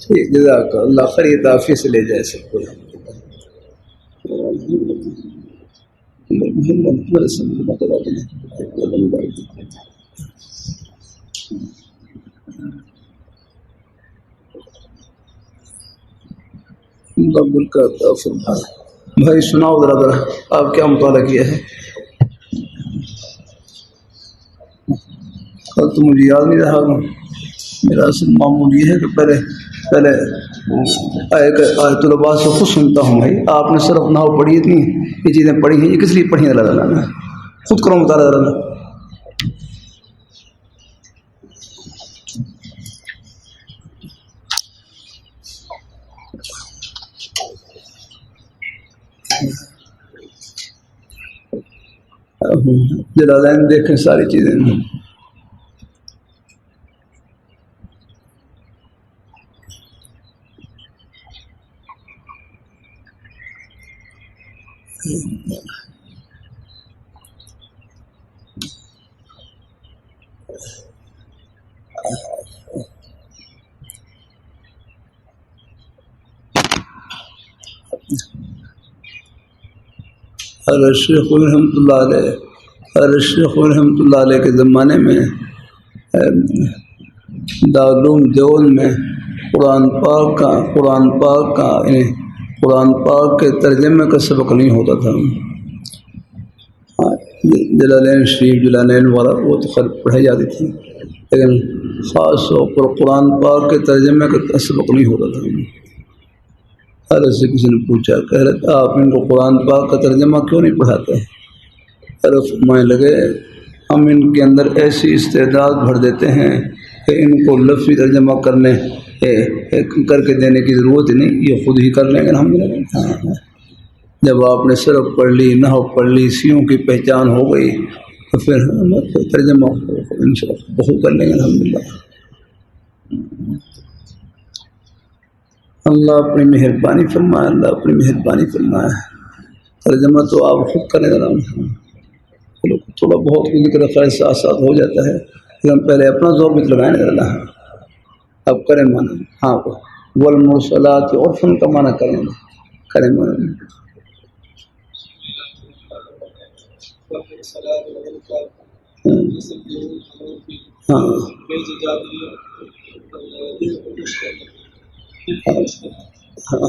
جزاک اللہ خیر، یہ تعفی سے لے جائے سب کو. قبول کرتا فرمائے. بھائی سناؤ ذرا آپ کیا مطالعہ کیا ہے؟ کل تو مجھے یاد نہیں رہا. میرا اصل معمول یہ ہے کہ پہلے آیت العباس سے خود سنتا ہوں. بھائی آپ نے صرف نحو پڑھی اتنی یہ چیزیں پڑھی ہیں، یہ کس لیے پڑھی ہیں؟ اللہ تعالیٰ نے خود کرو مطالعہ. اللہ جلالین دیکھیں ساری چیزیں. شیخ رحمۃ اللہ علیہ، شیخ رحمۃ اللہ علیہ کے زمانے میں دارالعلوم دیوبند میں قرآن پاک کے ترجمے کا سبق نہیں ہوتا تھا. جلالین شریف، جلالین والا وہ تو خیر پڑھائی جاتی تھی، لیکن خاص طور پر قرآن پاک کے ترجمے کا سبق نہیں ہوتا تھا. حضرت سے کسی نے پوچھا کہ حضرت آپ ان کو قرآن پاک کا ترجمہ کیوں نہیں پڑھاتے؟ حضرت فرمانے لگے ہم ان کے اندر ایسی استعداد بھر دیتے ہیں کہ ان کو لفظی ترجمہ کر کے دینے کی ضرورت ہی نہیں، یہ خود ہی کر لیں گے. ہم جب آپ نے صرف پڑھ لی، نحو پڑھ لی، سیوں کی پہچان ہو گئی تو پھر ترجمہ انشاءاللہ بہت کر لیں گے الحمدللہ. اللہ اپنی مہربانی فرمائے، اللہ اپنی مہربانی فرمائے. ترجمہ تو آپ خود کریں گے. تھوڑا بہت ذکر خیر ساتھ ساتھ ہو جاتا ہے، لیکن پہلے اپنا زور بھی لگائیں گے. اللہ اب کریں مانا. ہاں والمرسلات عرفاً کا مانا کریں مانا. ہاں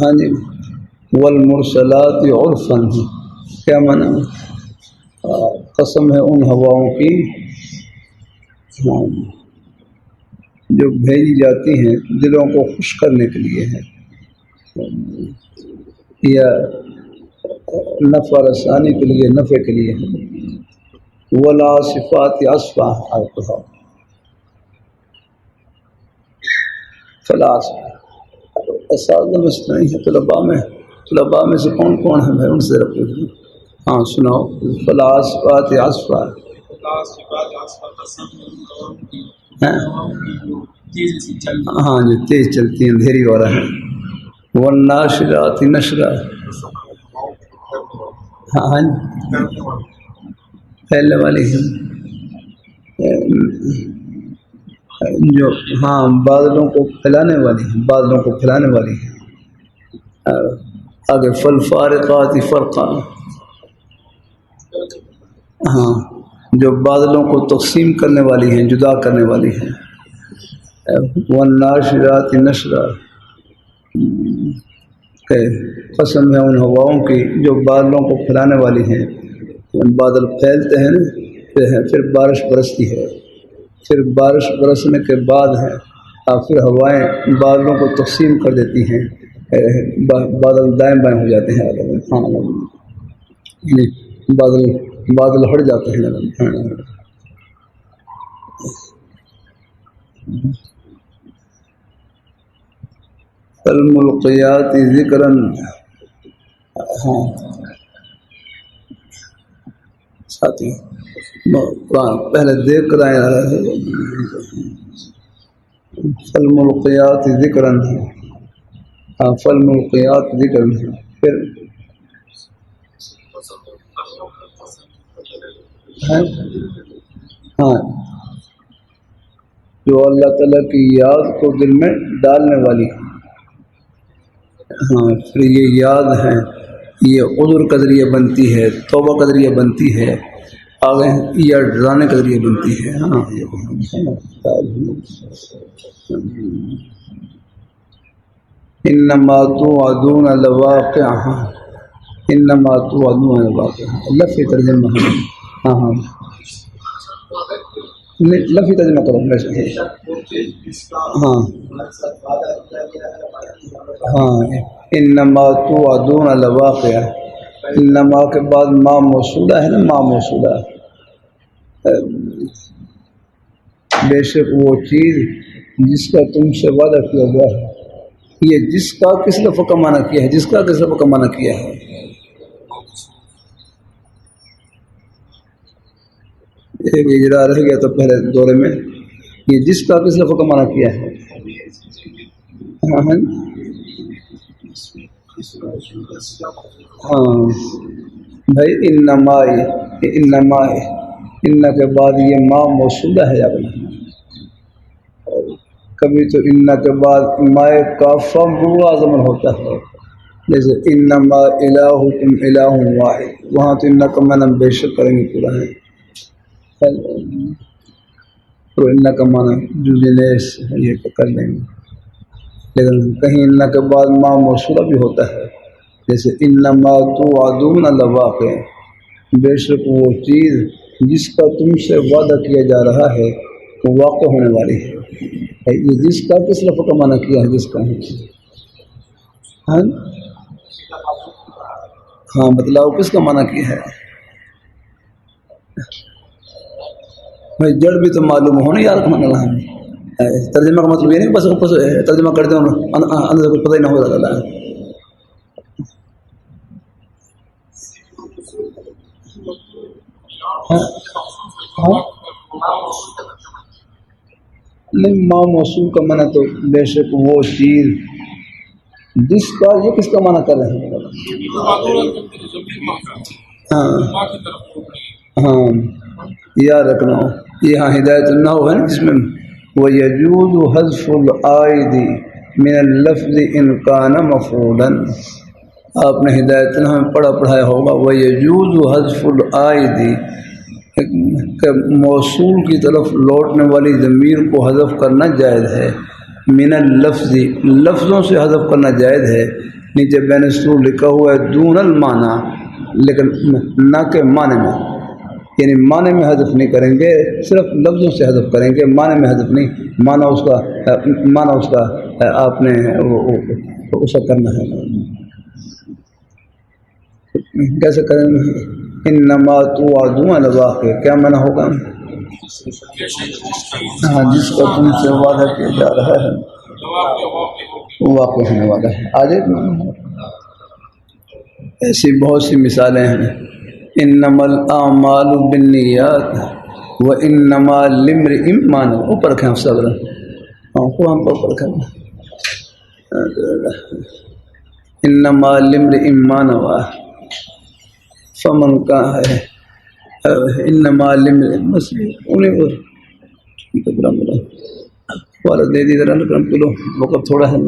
ہاں جی. والمرسلات عرفاً کیا مانا؟ قسم ہے ان ہواؤں کی جو بھیجی جاتی ہیں دلوں کو خوش کرنے کے لیے ہے، یا نفع رسانی کے لیے، نفع کے لیے ہے. والعاصفات عصفا اساتذہ میں سے نہیں ہے. طلباء میں سے کون کون ہے؟ میں ان سے رکھوں. ہاں سناؤ. فالعاصفات عصفا. ہاں جو تیز چلتی ہیں، اندھیری والا ہے. والناشرات نشرا. ہاں پھیلنے والی ہے جو، ہاں بادلوں کو پھیلانے والی ہے، بادلوں کو پھیلانے والی ہے. آگے فالفارقات فرقا. ہاں جو بادلوں کو تقسیم کرنے والی ہیں، جدا کرنے والی ہیں. والناشرات نشرا. قسم ہے ان ہواؤں کی جو بادلوں کو پھیلانے والی ہیں. بادل پھیلتے ہیں پھر بارش برستی ہے، پھر بارش برسنے کے بعد ہے پھر ہوائیں بادلوں کو تقسیم کر دیتی ہیں، بادل دائیں بائیں ہو جاتے ہیں. بادل ہٹ جاتے ہیں. فالملقیات ذکرا. ہاں ساتھی پہلے دیکھ کر آئے. فالملقیات ذکرا. ہاں فالملقیات ذکرا. پھر ہاں جو اللہ تعالیٰ کی یاد کو دل میں ڈالنے والی ہے. ہاں پھر یہ یاد ہے، یہ عذر کا ذریعہ بنتی ہے، توبہ کا ذریعہ بنتی ہے، آگے یا ڈرانے کا ذریعہ بنتی ہے۔ ہاں انما توعدون لواقع، انما توعدون لواقع، لفظ ترجمہ ہے۔ ہاں ہاں لفظ ترجمہ کرو۔ ہاں ہاں انما توعدون لواقع، انما کے بعد ما موصولہ ہے نا، ما موصولہ، بے شک وہ چیز جس کا تم سے وعدہ کیا گیا ہے۔ یہ جس کا کس لفظ کا معنی کیا ہے؟ جس کا کس لفظ کا معنی کیا ہے؟ ایک اجرا رہ گیا تو پہلے دورے میں، یہ جس کا کس لفظ کا معنی کیا ہے؟ ہاں ہاں بھائی انما، انما ان کے بعد یہ ما موصولہ ہے، یا کبھی تو ان کے بعد مائے کافہ ملازمن ہوتا ہے، جیسے انما الہکم الہ واحد، وہاں تو ان کا معنی بے شک کریں گے پورا ہے، تو ان کا معنی جزنیس یہ کر لیں گے، لیکن کہیں ان کے بعد ما موصولہ بھی ہوتا ہے، جیسے انما توعدون لواقع، بے شک وہ چیز جس کا تم سے وعدہ کیا جا رہا ہے وہ واقع ہونے والی ہے۔ یہ جس کا کس لفظ کا معنی کیا ہے؟ جس کا ہاں بتلاؤ کس کا معنی کیا ہے بھائی؟ جڑ بھی تو معلوم ہو نا یار، ترجمہ کا مطلب یہ نہیں بس ترجمہ کر دوں اندر سے کچھ پتہ ہی نہ ہوگا۔ نہیں، ما موصول کا معنی تو بے شک وہ چیز جس کا، یہ کس کا معنی کر رہے ہیں؟ ہاں ہاں یاد رکھنا، یہاں ہدایت نہ ہو ہے نا جس میں وَيَجُوزُ حَذْفُ الْعَائِدِ مِنَ اللَّفْظِ إِنْ كَانَ مَفْعُولًا، آپ نے ہدایت نہ میں پڑھایا ہوگا وَيَجُوزُ حَذْفُ الْعَائِدِ، کہ موصول کی طرف لوٹنے والی ضمیر کو حذف کرنا جائز ہے، من اللفظ، لفظوں سے حذف کرنا جائز ہے۔ نیچے بین السور لکھا ہوا ہے دون المعنی، لیکن نہ کہ معنی میں، یعنی معنی میں حذف نہیں کریں گے، صرف لفظوں سے حذف کریں گے، معنی میں حذف نہیں، معنی اس کا آپ نے اسا کرنا ہے۔ کیسے کریں گے؟ انما توعدون لواقع، کیا معنی ہوگا؟ ہاں جس کا تم سے وعدہ کیا جا رہا ہے وہ واقع ہونے والا ہے۔ آگے ایسی بہت سی مثالیں ہیں، انما الاعمال بالنیات وانما لامرئ ما نوى، اوپر رکھیں صبر، قرآن پر اوپر رکھیں، انما لامرئ ما نوى فمن کا ہے انما لامرئ، بس انہیں حوالہ دے دی ذرا کرم چلو، وقت تھوڑا ہے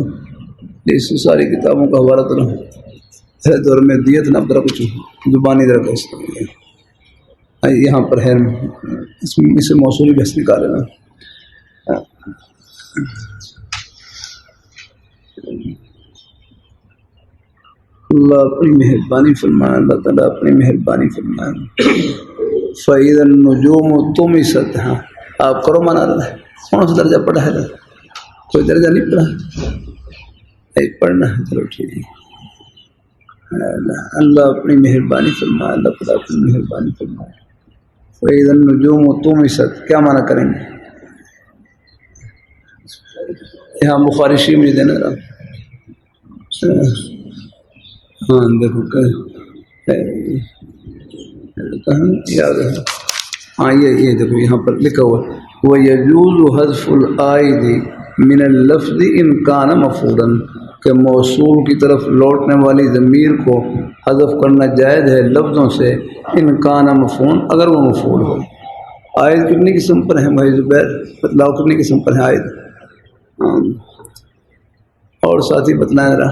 اس ساری کتابوں کا حوالہ کرو، دور میں دیت نہ ذرا کچھ زبانی ذرا بحث یہاں پر ہے، اس سے موصولی بحث نکالے نا۔ اللہ اپنی مہربانی فرمائے، اللہ تعالیٰ اپنی مہربانی فرمائے۔ فَإِذَا النُّجُومُ طُمِسَتْ، ہاں آپ کرو مانا رہا ہے، کون سا درجہ پڑھا ہے؟ کوئی درجہ نہیں پڑھا؟ نہیں پڑھنا ہے، چلو ٹھیک ہے۔ اللہ اپنی مہربانی فرمائے، اللہ تعالیٰ اپنی مہربانی فرمائے۔ فَإِذَا النُّجُومُ طُمِسَتْ، کیا معنی کریں گے؟ یہاں بخاری شریف مجھے دینا رہا، ہاں دیکھو یاد ہے، ہاں یہ دیکھو یہاں پر لکھا ہوا وَيَجُوزُ حَذْفُ الْعَائِدِ مِنَ اللَّفْظِ إِنْ كَانَ مَفْعُولًا، کہ موصول کی طرف لوٹنے والی ضمیر کو حذف کرنا جائز ہے لفظوں سے، ان کان مفعول، اگر وہ مفعول ہو۔ عائد کتنی قسم پر ہیں بھائی زبیر؟ بتلاؤ کتنی قسم پر ہیں عائد؟ اور ساتھی بتلائیں ذرا،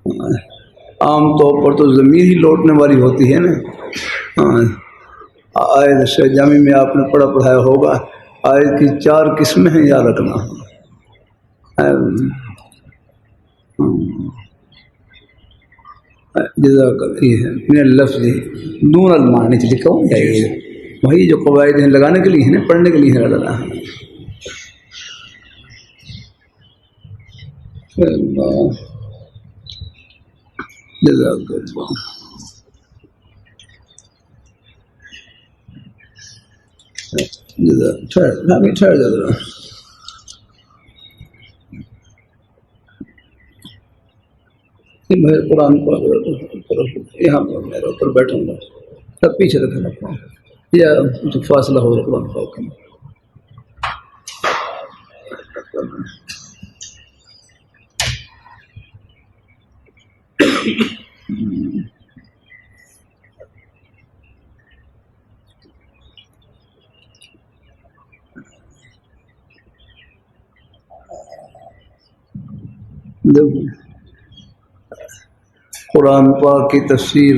عام طور پر تو ضمیر ہی لوٹنے والی ہوتی ہے نا. آیت شیخ جامی میں آپ نے پڑھایا ہوگا، آیت کی 4 قسمیں ہیں، یاد رکھنا. جزاک اللہ ہے من اللفظ دون المعنی لکھا ہو جائے، وہی جو قواعد ہیں لگانے کے لیے ہیں، پڑھنے کے لیے ہے لگانا ہے. جزاک اللہ. ٹھہر جا ذرا. قرآن کو یہاں پر میرے اوپر بیٹھوں گا، تب پیچھے رکھنا یا فاصلہ ہو قرآن پاک کا. قرآن پاک کی تفسیر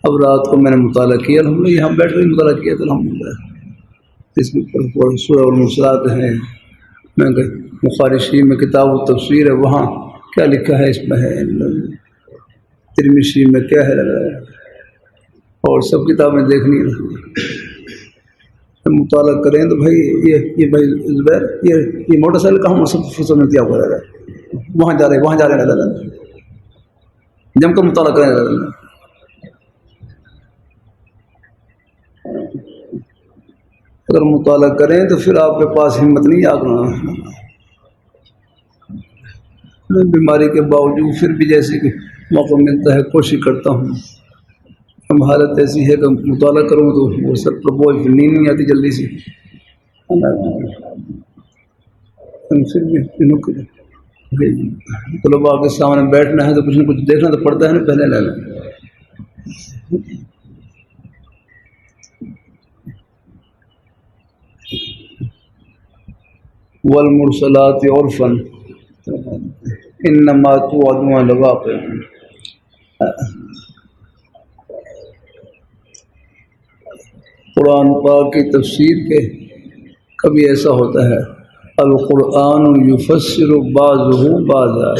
اب رات کو میں نے مطالعہ کیا، الحمدللہ یہاں بیٹھ کر مطالعہ کیا تو الحمدللہ. اس میں سورہ المرسلات ہے، میں بخاری شریف میں کتاب التفسیر ہے، وہاں کیا لکھا ہے اس میں ہے، ترمذی شریف میں کیا ہے، اور سب کتابیں دیکھنی ہے. مطالعہ کریں تو بھائی یہ بھائی زبیر یہ موٹر سائیکل کہاں فرصت میں کیا ہوا رہا ہے، وہاں جا رہے جم کا مطالعہ کریں. اگر مطالعہ کریں تو پھر آپ کے پاس ہمت نہیں آگنا. میں بیماری کے باوجود پھر بھی جیسے کہ موقع ملتا ہے کوشش کرتا ہوں. ہم حالت ایسی ہے کہ مطالعہ کروں تو وہ سب پر بوجھ نیند نہیں آتی جلدی سے. پھر بھی طلباء کے سامنے بیٹھنا ہے تو کچھ نہ کچھ دیکھنا تو پڑتا ہے نا، پہلے لے لیں. والمرسلات عرفا انما توعدون لواقع. قرآن پاک کی تفسیر کے کبھی ایسا ہوتا ہے القرآن یفسر بعضہ بعضا،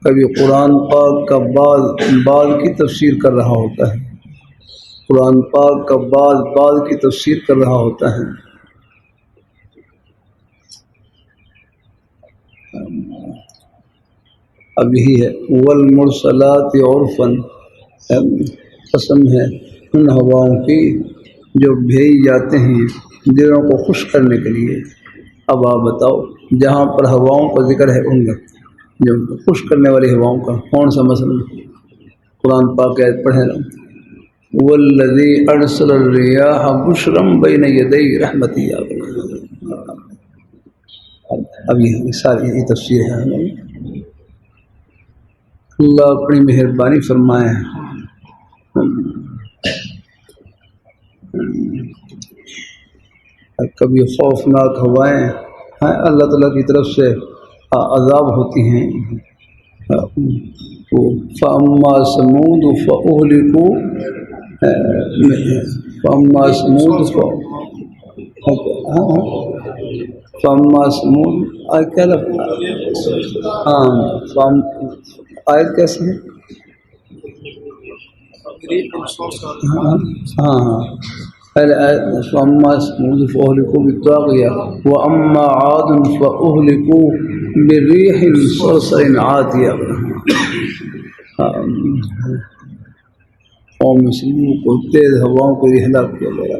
کبھی قرآن پاک کا بعض کی تفسیر کر رہا ہوتا ہے، قرآن پاک کا بعض کی تفسیر کر رہا ہوتا ہے. اب یہی ہے والمرسلات عرفا، قسم ہے ان ہواؤں کی جو بھیج جاتے ہیں دلوں کو خوش کرنے کے لیے. اب آپ بتاؤ جہاں پر ہواؤں کا ذکر ہے ان کا جو خوش کرنے والی ہواؤں کا کون سا مثلا قرآن پاک آیت پڑھے نا، والذی ارسل الرياح بشرا بین یدی رحمتی. اب یہ ساری یہ تفسیر ہے. اللہ اپنی مہربانی فرمائے. کبھی خوفناک ہوائیں اللہ تعالیٰ کی طرف سے عذاب ہوتی ہیں. فَأَمَّا ثَمُودُ فَأُهْلِكُوا فَأَمَّا ثَمُودُ فَأَمَّا ثَمُودُ آیت کیسے ہے؟ فَأَمَّا ثَمُودُ فَأُهْلِكُوا بِالطَّاغِيَةِ وَأَمَّا عَادٌ فَأُهْلِكُوا بِرِيحٍ صَرْصَرٍ عَاتِيَةٍ. قوم سمود کو تیز ہواؤں کو ہلاک کیا گیا.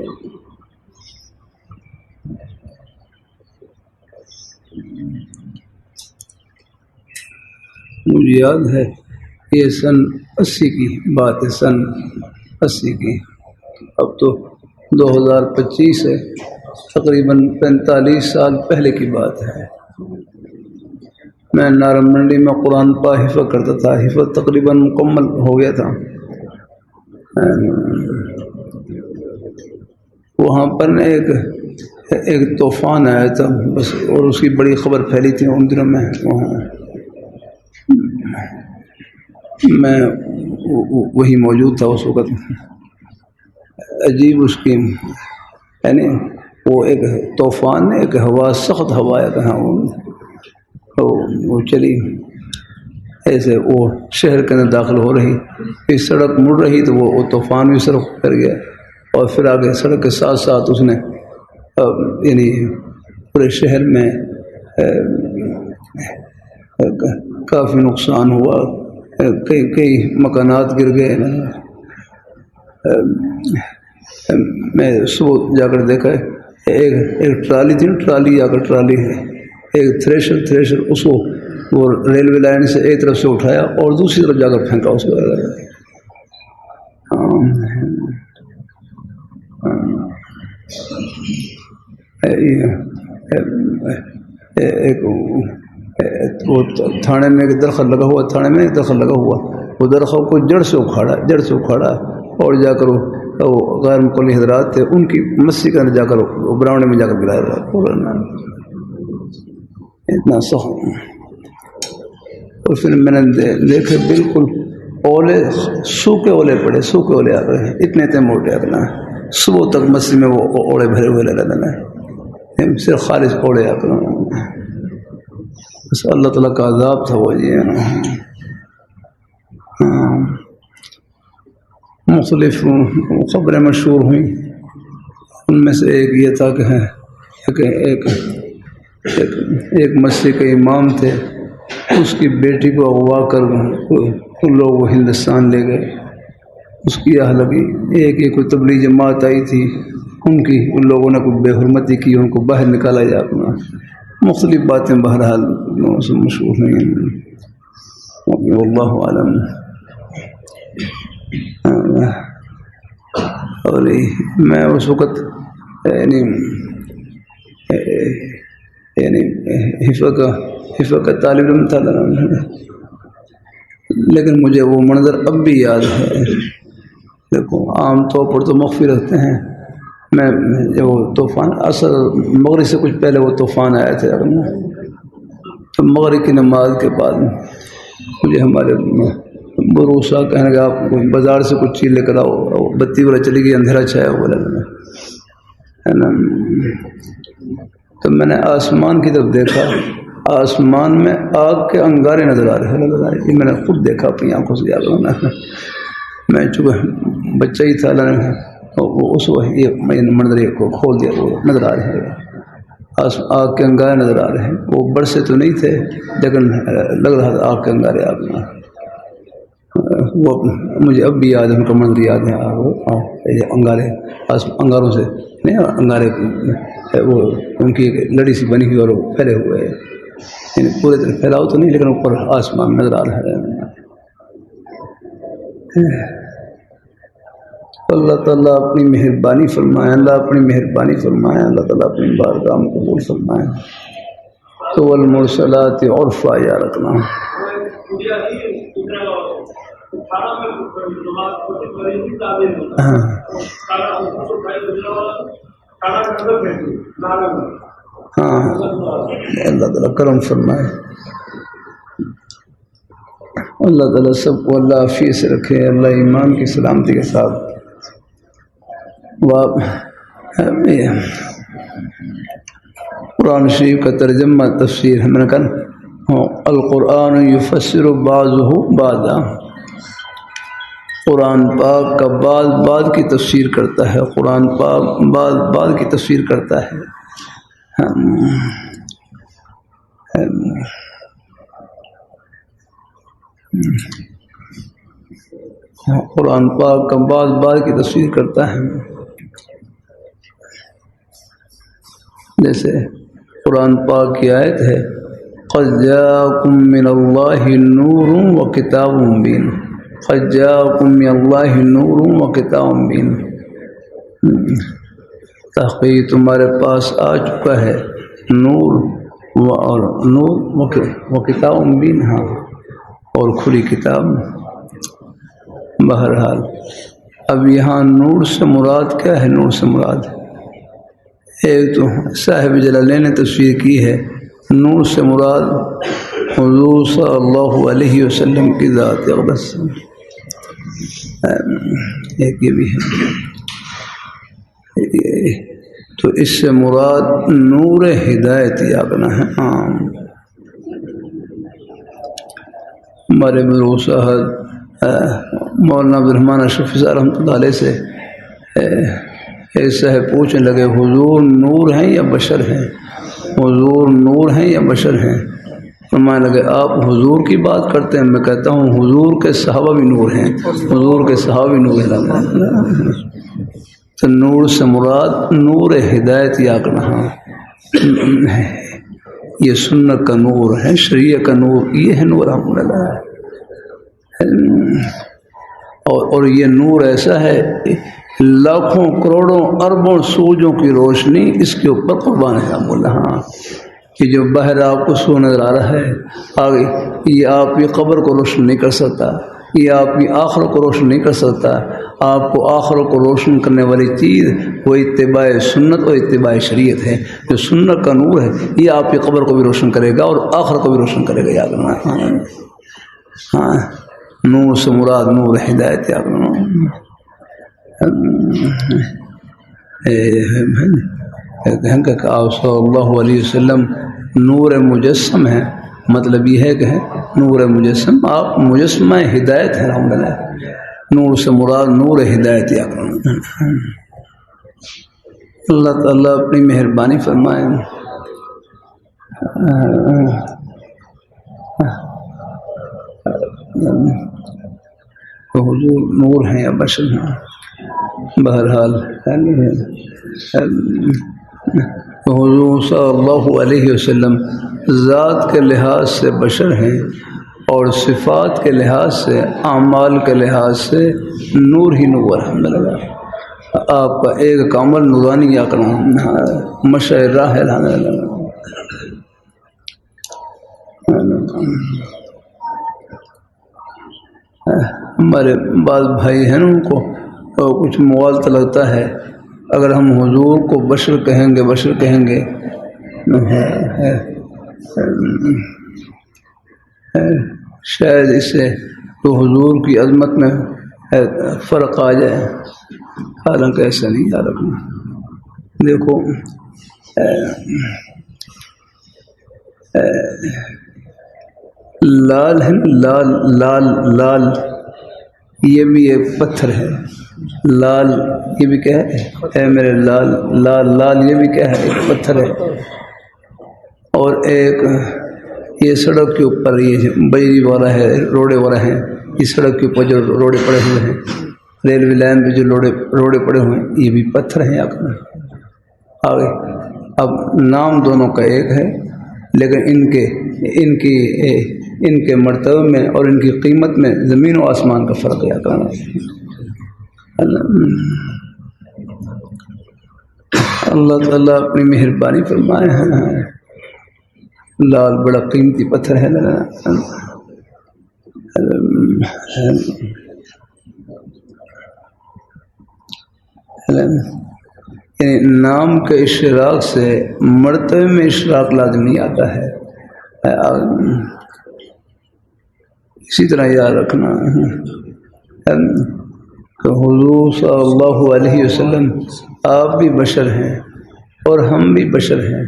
مجھے یاد ہے یہ سن 80 کی بات ہے، سن 80 کی. اب تو 2025 ہے، تقریباً 45 سال پہلے کی بات ہے. میں نارم منڈی میں قرآن پاک حفظ کرتا تھا، حفظ تقریباً مکمل ہو گیا تھا. وہاں پر ایک طوفان آیا تھا بس، اور اس کی بڑی خبر پھیلی تھی ان دنوں میں. وہاں میں وہی موجود تھا اس وقت. عجیب اس کی یعنی وہ ایک طوفان، ایک ہوا، سخت ہوا ہے کہاں وہ چلی ایسے، وہ شہر کے اندر داخل ہو رہی، پھر سڑک مڑ رہی تو وہ طوفان بھی سڑک کر گیا، اور پھر آگے سڑک کے ساتھ ساتھ اس نے یعنی پورے شہر میں کافی نقصان ہوا، کئی مکانات گر گئے. میں صبح جا کر دیکھا ایک ٹرالی تھی، ٹرالی جا کر ٹرالی ہے، ایک تھریشر اس کو وہ ریلوے لائن سے ایک طرف سے اٹھایا اور دوسری طرف جا کر پھینکا اس کو. وہ تھانے میں ایک درخت لگا ہوا، تھانے میں ایک درخت لگا ہوا، وہ درخت کو جڑ سے اکھاڑا اور جا کر وہ غیر مقلی حضرات تھے، ان کی مسجد کے اندر جا کر براؤنڈے میں جا کر گرایا اتنا سخت. اور پھر میں نے دیکھے بالکل اولے، سوکھے اولے پڑے، سوکھے اولے آ گئے، اتنے موٹے آ گئے. صبح تک مسجد میں وہ اوڑے بھرے ہوئے لگے، صرف خالص اوڑے آ گئے. بس اللہ تعالیٰ کا عذاب تھا وہ. جی مختلف خبریں مشہور ہوئیں، ان میں سے ایک یہ تھا کہ ایک مسجد کے امام تھے، اس کی بیٹی کو اغوا کر ان لوگ وہ ہندوستان لے گئے. اس کی لگی ایک کوئی تبلیغ جماعت آئی تھی، ان لوگوں نے کوئی بے حرمتی کی، ان کو باہر نکالا جا اپنا. مختلف باتیں بہرحال مشہور ہیں، واللہ عالم. اور میں اس وقت یعنی حفظ کا طالب علم تھا، لیکن مجھے وہ منظر اب بھی یاد ہے. دیکھو عام طور پر تو مخفی رکھتے ہیں، میں وہ طوفان اصل مغرب سے کچھ پہلے وہ طوفان آیا تھا، تو مغرب کی نماز کے بعد مجھے ہمارے بروسا کہنے لگا آپ بازار سے کچھ چیز لے کر آؤ، بتی والا چلی گئی، اندھیرا چھایا ہوا ہے نا. تو میں نے آسمان کی طرف دیکھا، آسمان میں آگ کے انگارے نظر آ رہے ہیں. یہ میں نے خود دیکھا اپنی آنکھوں سے. میں چونکہ بچہ ہی تھا، اس وقت یہ منظر کو کھول دیا، وہ نظر آ رہے ہیں آگ کے انگارے نظر آ رہے ہیں. وہ برسے تو نہیں تھے لیکن لگ رہا تھا آگ کے انگارے آگ میں. وہ مجھے اب بھی یاد ہے، ان کا منظر یاد ہے. انگارے انگاروں سے نہیں، انگارے وہ ان کی لڑی سی بنی ہوئی اور وہ پھیلے ہوئے، یعنی پورے طرح پھیلاؤ تو نہیں لیکن اوپر آسمان نظر آ رہا ہے. اللہ تعالیٰ اپنی مہربانی فرمائے، اللہ اپنی مہربانی فرمائے، اللہ تعالیٰ اپنی بارگاہ میں قبول فرمائے. تو والمرسلات عرفا یا رکھنا. ہاں اللہ تعالیٰ کرم فرمائے، اللہ تعالیٰ سب کو اللہ عافیت سے رکھے، اللہ ایمان کی سلامتی کے ساتھ. قرآن شریف کا ترجمہ تفسیر ہم نے کہا القرآن یفسر بعضہ بعضا، قرآن پاک کا بعض کی تفسیر کرتا ہے، قرآن پاک بعض کی تفسیر کرتا ہے. قرآن پاک کا بعض کی تفسیر کرتا ہے. جیسے قرآن پاک کی آیت ہے قد جاءکم من اللہ نور و کتاب مبین، قد جاءکم من اللہ نور و کتاب مبین، تحقیق تمہارے پاس آ چکا ہے نور و کتاب مبین، ہاں اور کھلی کتاب. بہرحال اب یہاں نور سے مراد کیا ہے؟ نور سے مراد ایک تو صاحب جلالین نے تفسیر کی ہے، نور سے مراد حضور صلی اللہ علیہ وسلم کی ذات اقدس، ایک یہ بھی ہے، تو اس سے مراد نور ہدایت یاگنا ہے۔ ہمارے مرو صاحب مولانا عبد الرحمن اشرفی صاحب رحمۃ اللہ علیہ سے ایک صاحب پوچھنے لگے حضور نور ہیں یا بشر ہیں؟ حضور نور ہیں یا بشر ہیں؟ فرمانے لگے آپ حضور کی بات کرتے ہیں، میں کہتا ہوں حضور کے صحابہ بھی نور ہیں، حضور کے صحابہ بھی نور ہیں۔ تو نور سے مراد نور ہدایت یا کرنا، یہ سنت کا نور ہے، شریعت کا نور، یہ ہے نور الحمدللہ۔ اور یہ نور ایسا ہے لاکھوں کروڑوں اربوں سورجوں کی روشنی اس کے اوپر قربان ہے الحمدللہ۔ کہ جو باہر آپ کو سو نظر آ رہا ہے آگے، یہ آپ کی قبر کو روشن نہیں کر سکتا، یہ آپ کی آخر کو روشن نہیں کر سکتا۔ آپ کو آخر کو روشن کرنے والی چیز وہ اتباع سنت اور اتباع شریعت ہے۔ جو سنت کا نور ہے یہ آپ کی قبر کو بھی روشن کرے گا اور آخر کو بھی روشن کرے گا، یاد رکھنا۔ ہاں، نور سے مراد نور ہدایت، یاد رکھنا۔ آپ صلی اللہ علیہ وسلم نور مجسم ہے، مطلب یہ ہے کہ نور مجسم، آپ مجسمہ ہدایت ہے الحمدللہ۔ نور سے مراد نور ہدایت یا اللہ تعالیٰ اپنی مہربانی فرمائے۔ حضور نور ہیں یا بشر ہیں، بہرحال حضور صلی اللہ علیہ وسلم ذات کے لحاظ سے بشر ہیں اور صفات کے لحاظ سے، اعمال کے لحاظ سے نور ہی نور الحمدللہ۔ آپ کا ایک کامل نورانی یا کرنا مشعل راہ ہے الحمدللہ۔ ہمارے بعض بھائی ہیں ان کو کچھ موالت لگتا ہے اگر ہم حضور کو بشر کہیں گے، بشر کہیں گے، شاید اس سے تو حضور کی عظمت میں فرق آ جائے، حالانکہ ایسا نہیں یاد رکھنا۔ دیکھو لال ہے، لال لال لال، یہ بھی ایک پتھر ہے، لال یہ بھی کیا ہے میرے لال، لال لال یہ بھی کیا ہے، ایک پتھر ہے۔ اور ایک یہ سڑک کے اوپر یہ بجری والا ہے، روڑے والا ہے، اس سڑک کے اوپر جو روڑے پڑے ہوئے ہیں، ریلوے لائن پہ جو روڑے پڑے ہوئے ہیں، یہ بھی پتھر ہیں آگے۔ اب نام دونوں کا ایک ہے لیکن ان کے مرتبہ میں اور ان کی قیمت میں زمین و آسمان کا فرق ہے کرنا۔ اللہ تعالیٰ اپنی مہربانی فرمائے ہیں۔ لال بڑا قیمتی پتھر ہے، نام کے اشراق سے مرتبے میں اشراق لازم نہیں آتا ہے، اسی طرح یاد رکھنا کہ حضور صلی اللہ علیہ وسلم آپ بھی بشر ہیں اور ہم بھی بشر ہیں،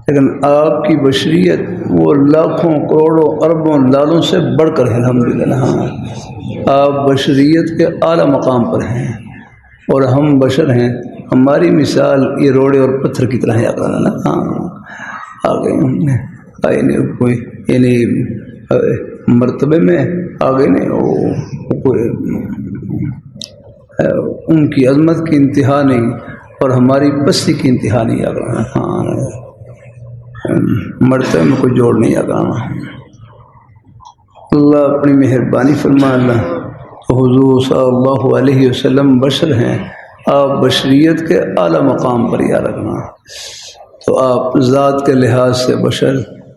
لیکن آپ کی بشریت وہ لاکھوں کروڑوں اربوں لالوں سے بڑھ کر ہے الحمدللہ۔ آپ بشریت کے اعلیٰ مقام پر ہیں اور ہم بشر ہیں، ہماری مثال یہ روڑے اور پتھر کی طرح ہے۔ آگے کوئی یعنی مرتبے میں آگے نہیں، ان کی عظمت کی انتہا نہیں اور ہماری پستی کی انتہا نہیں آگے، مرتبے میں کوئی جوڑ نہیں آگا۔ اللہ اپنی مہربانی فرما۔ اللہ حضور صلی اللہ علیہ وسلم بشر ہیں، آپ بشریت کے اعلیٰ مقام پر یاد رکھنا۔ تو آپ ذات کے لحاظ سے بشر،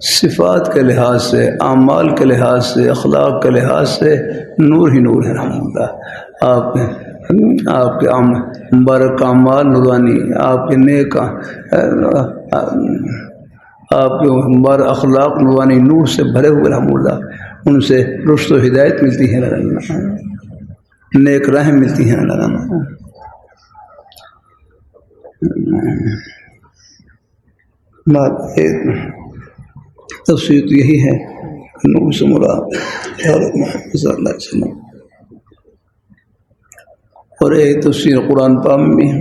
صفات کے لحاظ سے، اعمال کے لحاظ سے، اخلاق کے لحاظ سے نور ہی نور ہے الحمدللہ۔ آپ کے مبارک اعمال نورانی، آپ کے نیک آپ کے ہمارے اخلاق نورانی نور سے بھرے ہوئے رحم اللہ، ان سے رشد و ہدایت ملتی ہے اللہ، نیک راہیں ملتی ہیں اللہ۔ بات تفسیر تو یہی ہے کہ نور سے مراد محمد صلی اللہ علیہ وسلم، اور ایک تفسیر قرآن پاک میں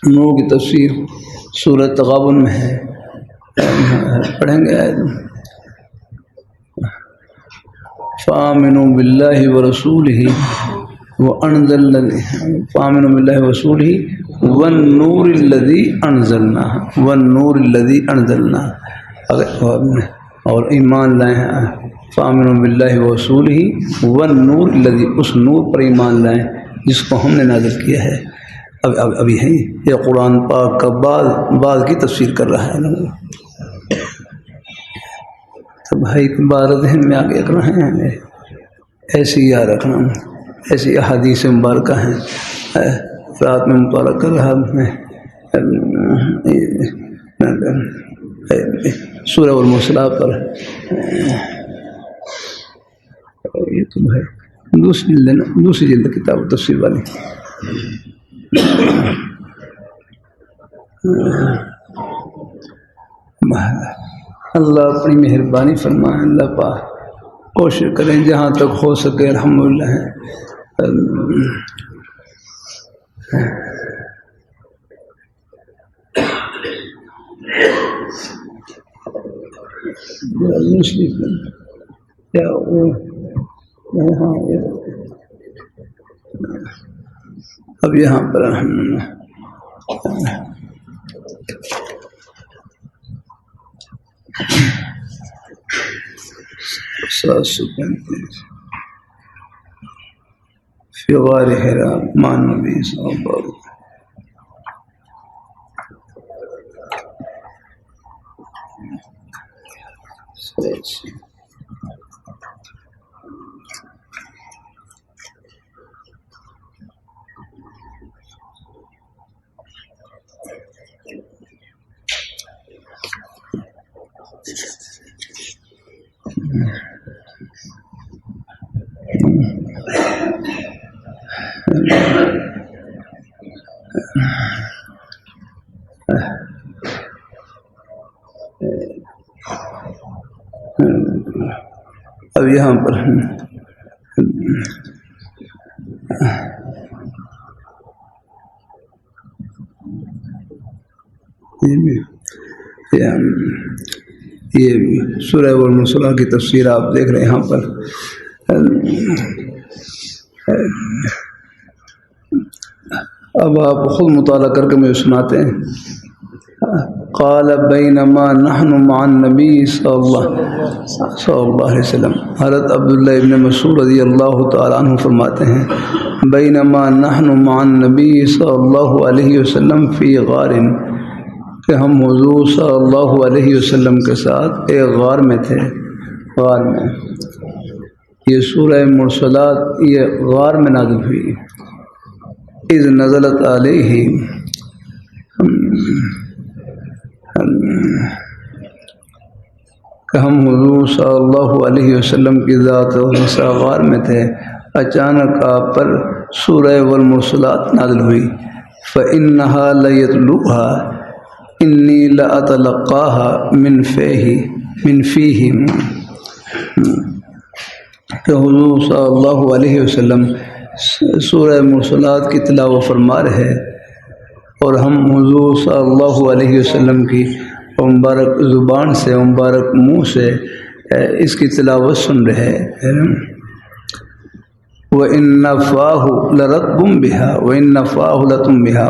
نور کی تفسیر سورہ تغابن میں ہے، پڑھیں گے فآمنوا باللہ ورسولہ فآمنوا باللہ ورسولہ والنور الذی انزلنا والنور الذی انزلنا، اور ایمان لائیں فآمنوا باللہ ورسولہ والنور الذی، اس نور پر ایمان لائیں جس کو ہم نے نازل کیا ہے۔ ابھی ہے یہ قرآن پاک کا بعد کی تفسیر کر رہا ہے۔ تو بھائی بار ذہن میں آگے رکھنا ہے، ایسی یاد رکھنا، ایسی احادیث مبارکہ ہیں، رات میں مطالعہ کر رہا میں سورہ المرسلات پر، یہ تو بھائی دوسری جلد کتاب تفسیر والی۔ اللہ اپنی مہربانی فرمائے، اللہ پاک کوشش کریں جہاں تک ہو سکے الحمدللہ اب یہاں پر فی غار حراء مع النبی صلی اللہ علیہ وسلم۔ اب یہاں پر یہ سورہ المرسلات کی تفسیر آپ دیکھ رہے ہیں، یہاں پر اب آپ خود مطالعہ کر کے مجھے سناتے ہیں۔ قال بینما نحن مع النبی صلی اللہ علیہ وسلم، حضرت عبداللہ ابن مسعود رضی اللہ تعالیٰ عنہ فرماتے ہیں بینما نحن مع النبی صلی اللہ علیہ وسلم فی غار، کہ ہم حضور صلی اللہ علیہ وسلم کے ساتھ ایک غار میں تھے۔ غار میں یہ سورہ مرسلات یہ غار میں نازل ہوئی، اذ نزلت علیہ، کہ ہم حضور صلی اللہ علیہ وسلم کی ذات غار میں تھے، اچانک آپ پر سورہ والمرسلات نازل ہوئی۔ فإنها ليتلوها انی لأتلقاها من فیہ، کہ حضور صلی اللہ علیہ وسلم سورہ مرسلات کی تلاوت فرما رہے، اور ہم حضور صلی اللہ علیہ وسلم کی مبارک زبان سے مبارک منہ سے اس کی تلاوت سن رہے ہیں۔ وَإِنَّ فَاهُ لَرَطْبٌ بِهَا وَإِنَّ فَاهُ لَطْبٌ بِهَا،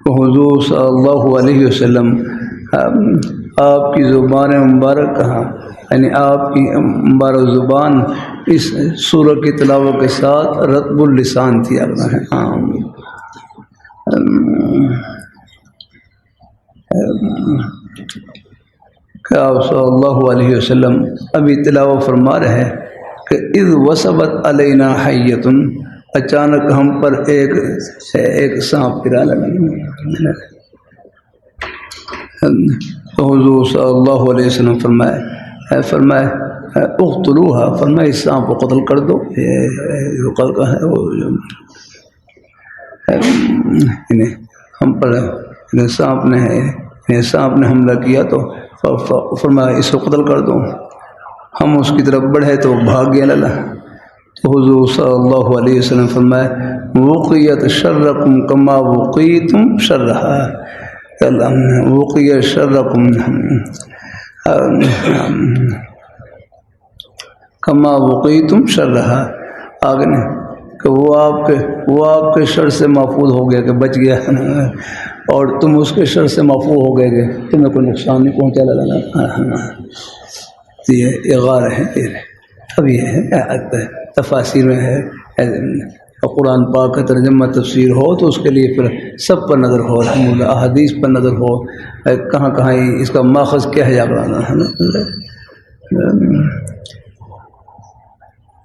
حضور صلی اللہ علیہ وسلم آپ کی زبان مبارک کہاں، یعنی آپ کی مبارک زبان اس سورہ کی تلاوت کے ساتھ رطب اللسان تھی۔ کہ آپ صلی اللہ علیہ وسلم ابھی تلاوت فرما رہے کہ اذ وثبت علینا حیۃ، اچانک ہم پر ایک سانپ پھرا لگا، تو حضور صلی اللہ علیہ وسلم فرمائے اقتلوها، فرمائے اس سانپ کو قتل کر دو. ہم پر سانپ نے حملہ کیا تو فرمایا اس کو قتل کر دو. ہم اس کی طرف بڑھے تو بھاگ گیا اللہ. تو حضور صلی اللہ علیہ وسلم فرمائے وقیت شرکم کما وقیتم شرہا، وقیت شرکم کما وقیتم شرہا. آگے نہیں کہ وہ آپ کے شر سے محفوظ ہو گیا کہ بچ گیا، اور تم اس کے شر سے محفوظ ہو گئے کہ تمہیں کوئی نقصان نہیں پہنچا. یہ غار ہے. اب یہ ہے تفاسیر میں ہے، قرآن پاک کا ترجمہ تفسیر ہو تو اس کے لیے پھر سب پر نظر ہو، الحمدللہ احادیث پر نظر ہو، کہاں کہاں اس کا ماخذ کیا ہے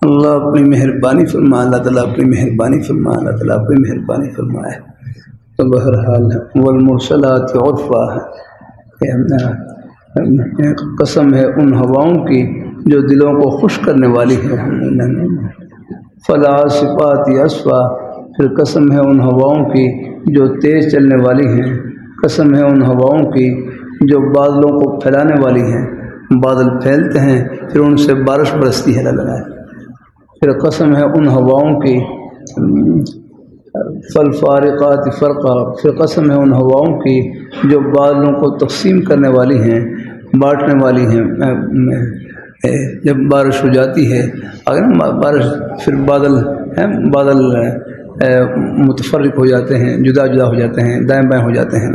اللہ اپنی مہربانی فرمائے. اللہ تعالیٰ اپنی مہربانی فرمائے. اللہ تعالیٰ اپنی مہربانی فرمائے. تو بہرحال والمرسلات عرفا، قسم ہے ان ہواؤں کی جو دلوں کو خوش کرنے والی ہے. فالعاصفات عصفا، پھر قسم ہے ان ہواؤں کی جو تیز چلنے والی ہیں. قسم ہے ان ہواؤں کی جو بادلوں کو پھیلانے والی ہیں. بادل پھیلتے ہیں پھر ان سے بارش برستی ہے. اللہ پھر قسم ہے ان ہواؤں کی فالفارقات فرقا، پھر قسم ہے ان ہواؤں کی جو بادلوں کو تقسیم کرنے والی ہیں، بانٹنے والی ہیں. جب بارش ہو جاتی ہے اگر بارش پھر بادل متفرق ہو جاتے ہیں، جدا جدا ہو جاتے ہیں، دائیں بائیں ہو جاتے ہیں.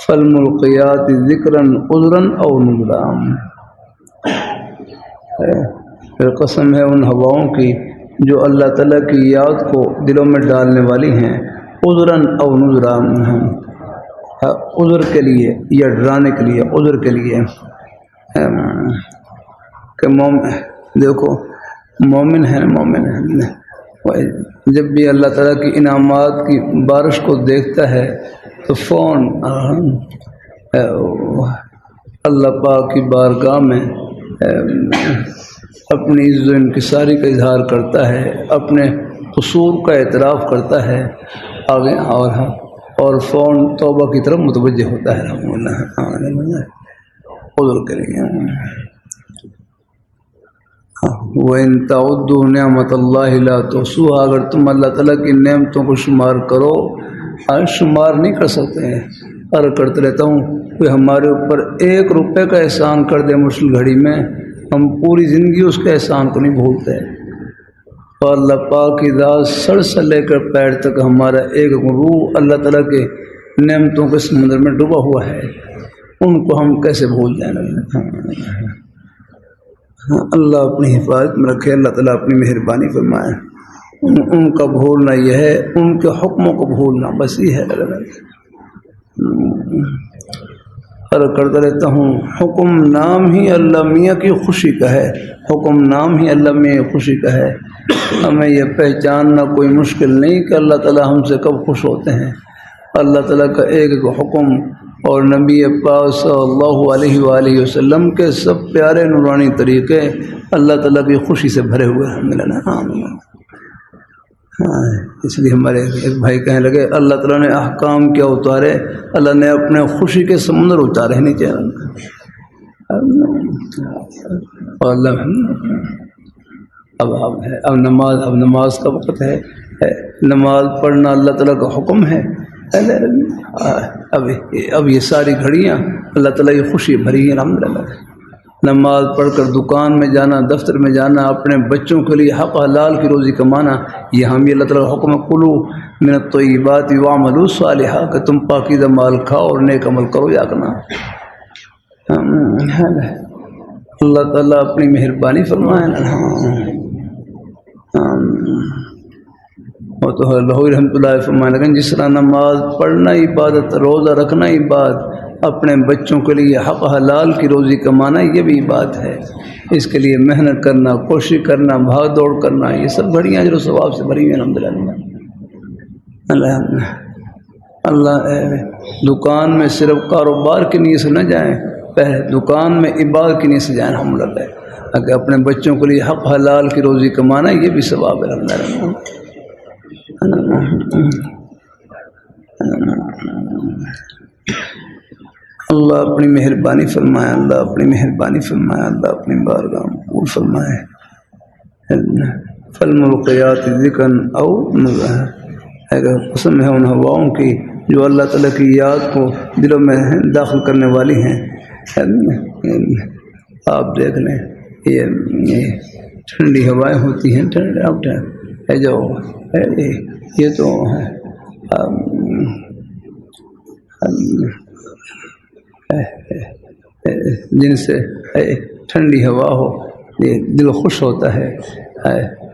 فالملقیات ذکرا عذرا او نذرا، پھر قسم ہے ان ہواؤں کی جو اللہ تعالیٰ کی یاد کو دلوں میں ڈالنے والی ہیں. عذرا او نذرا، عذر کے لیے یا ڈرانے کے لیے. عذر کے لیے کہ دیکھو مومن ہے، جب بھی اللہ تعالیٰ کی انعامات کی بارش کو دیکھتا ہے تو فون اللہ پاک کی بارگاہ میں اپنی عزت و انکساری کا اظہار کرتا ہے، اپنے قصور کا اعتراف کرتا ہے آگے، اور فون توبہ کی طرف متوجہ ہوتا ہے. عذر کے لیے. وَإِن تَعُدُّوا نِعْمَةَ اللَّهِ لَا تُحْصُوهَا، اگر تم اللہ تعالیٰ کی نعمتوں کو شمار کرو، شمار نہیں کر سکتے. عرض کرتے رہتا ہوں کہ ہمارے اوپر 1 روپے کا احسان کر دے مشکل گھڑی میں، ہم پوری زندگی اس کے احسان کو نہیں بھولتے. اور اللہ پاک کی ذات سر سے لے کر پیر تک ہمارا ایک روح اللہ تعالیٰ کے نعمتوں کے سمندر میں ڈوبا ہوا ہے، ان کو ہم کیسے بھول جائیں. اللہ اپنی حفاظت میں رکھے. اللہ تعالیٰ اپنی مہربانی فرمائے. ان کا بھولنا یہ ہے، ان کے حکموں کو بھولنا، بس یہ ہے. عرض کرتا رہتا ہوں حکم نام ہی اللہ میاں کی خوشی کا ہے. حکم نام ہی اللہ میاں کی خوشی کا ہے. ہمیں یہ پہچاننا کوئی مشکل نہیں کہ اللہ تعالیٰ ہم سے کب خوش ہوتے ہیں. اللہ تعالیٰ کا ایک حکم اور نبی پاک صلی اللہ علیہ وآلہ وسلم کے سب پیارے نورانی طریقے اللہ تعالیٰ کی خوشی سے بھرے ہوئے ہیں. اس لیے ہمارے ایک بھائی کہنے لگے اللہ تعالیٰ نے احکام کیا اتارے، اللہ نے اپنے خوشی کے سمندر اتارے نہیں چاہے. اب نماز کا وقت ہے. نماز پڑھنا اللہ تعالیٰ کا حکم ہے. اب یہ ساری گھڑیاں اللہ تعالیٰ کی خوشی بھری ہیں. الحمدللہ نماز پڑھ کر دکان میں جانا، دفتر میں جانا، اپنے بچوں کے لیے حق حلال کی روزی کمانا، یہ ہم یہ اللہ تعالیٰ کا حکم ہے. کلوا من الطیبات واعملوا صالحا، کہ تم پاکیزہ مال کھاؤ اور نیک عمل کرو. یا کرنا اللہ تعالیٰ اپنی مہربانی فرمائے. اور تو لاہور رحمۃ اللہ فرمانے لگے جس طرح نماز پڑھنا عبادت، روزہ رکھنا عبادت، اپنے بچوں کے لیے حق حلال کی روزی کمانا یہ بھی بات ہے. اس کے لیے محنت کرنا، کوشش کرنا، بھاگ دوڑ کرنا، یہ سب گھڑیاں اجر و ثواب سے بھری ہوئی ہیں. الحمدللہ اللہ دکان میں صرف کاروبار کی نیت سے نہ جائیں، پہلے دکان میں عبادت کی نیت سے جائیں. الحمدللہ اگر اپنے بچوں کے لیے حق حلال کی روزی کمانا یہ بھی ثواب ہے. اللہ اپنی مہربانی فرمائے، اللہ اپنی مہربانی فرمائے، اللہ اپنی بارگاہ میں قبول فرمائے. فالملقیات ذکرا او اگر قسم ہے ان ہواؤں کی جو اللہ تعالیٰ کی یاد کو دلوں میں داخل کرنے والی ہیں. آپ دیکھ لیں یہ ٹھنڈی ہوائیں ہوتی ہیں، ٹھنڈی جو یہ تو جن سے ٹھنڈی ہوا ہو یہ دل خوش ہوتا ہے.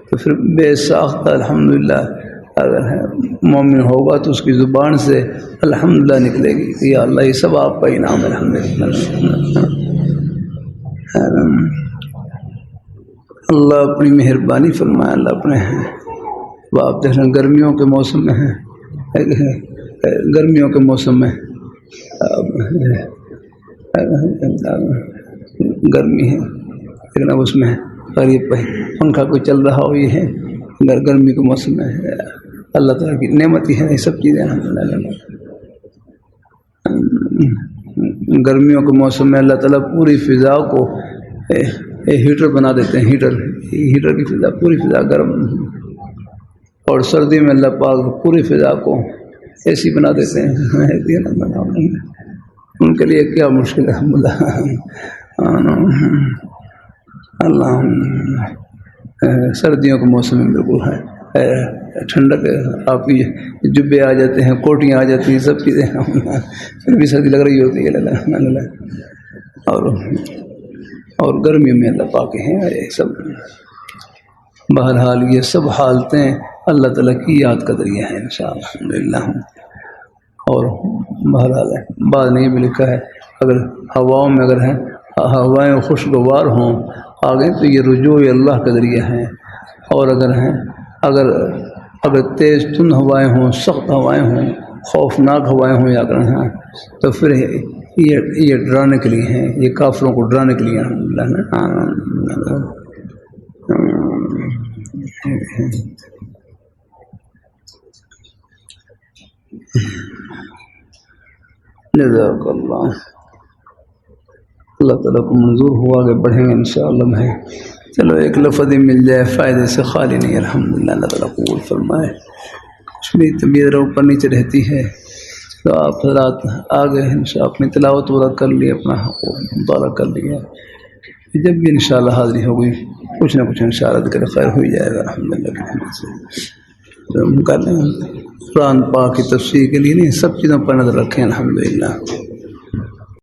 تو پھر بے ساختہ الحمدللہ اگر مومن ہوگا تو اس کی زبان سے الحمدللہ نکلے گی. یا اللہ یہ سب آپ کا انعام ہے. الحمدللہ اللہ اپنی مہربانی فرمائے. اللہ اپنے آپ دیکھ رہے ہیں گرمیوں کے موسم میں ہیں، گرمیوں کے موسم میں گرمی ہے لیکن اب اس میں قریب پنکھا کوئی چل رہا ہو، یہ ہے گرمی کے موسم میں اللہ تعالیٰ کی نعمت ہی ہے. یہ سب چیزیں گرمیوں کے موسم میں اللہ تعالیٰ پوری فضا کو ہیٹر بنا دیتے ہیں. ہیٹر کی فضا، پوری فضا گرم. اور سردی میں اللہ پاک پوری فضا کو اے سی بنا دیتے ہیں. ان کے لیے کیا مشکل ہے. اللہ سردیوں کے موسم میں بالکل ہے ٹھنڈک، آپ کی جبے آ جاتے ہیں، کوٹیاں آ جاتی ہیں، سب چیزیں پھر بھی سردی لگ رہی ہوتی ہے. اور گرمی میں اللہ پاک ہیں یہ سب. بہرحال یہ سب حالتیں اللہ تعالیٰ کی یاد کا ذریعہ ہیں انشاءاللہ. الحمدللہ. اور بہرحال بعد نے یہ بھی لکھا ہے اگر ہواؤں میں اگر ہیں ہوائیں خوشگوار ہوں آگے تو یہ رجوع اللہ کا ذریعہ ہیں. اور اگر ہیں اگر تیز تند ہوائیں ہوں، سخت ہوائیں ہوں، خوفناک ہوائیں ہوں یا اگر ہیں تو پھر یہ ڈرانے کے لیے ہیں، یہ کافروں کو ڈرانے کے لیے. جزاک اللہ. اللہ تعالیٰ کو منظور ہوا کہ بڑھیں گے انشاءاللہ. میں چلو ایک لفظ ہی مل جائے فائدے سے خالی نہیں. الحمدللہ اللہ تعالیٰ قبول فرمائے. کچھ بھی طبیعت اوپر نیچے رہتی ہے تو آپ حضرات آگے انشاءاللہ اپنی تلاوت وغیرہ کر لی، اپنا مطالعہ کر لیا. جب بھی انشاءاللہ حاضری ہوگی کچھ نہ کچھ انشاءاللہ ذکر خیر ہو ہی جائے گا. الحمدللہ سے کر لیں. قرآن پاک کی تفسیر کے لیے نہیں، سب چیزوں پر نظر رکھیں. الحمدللہ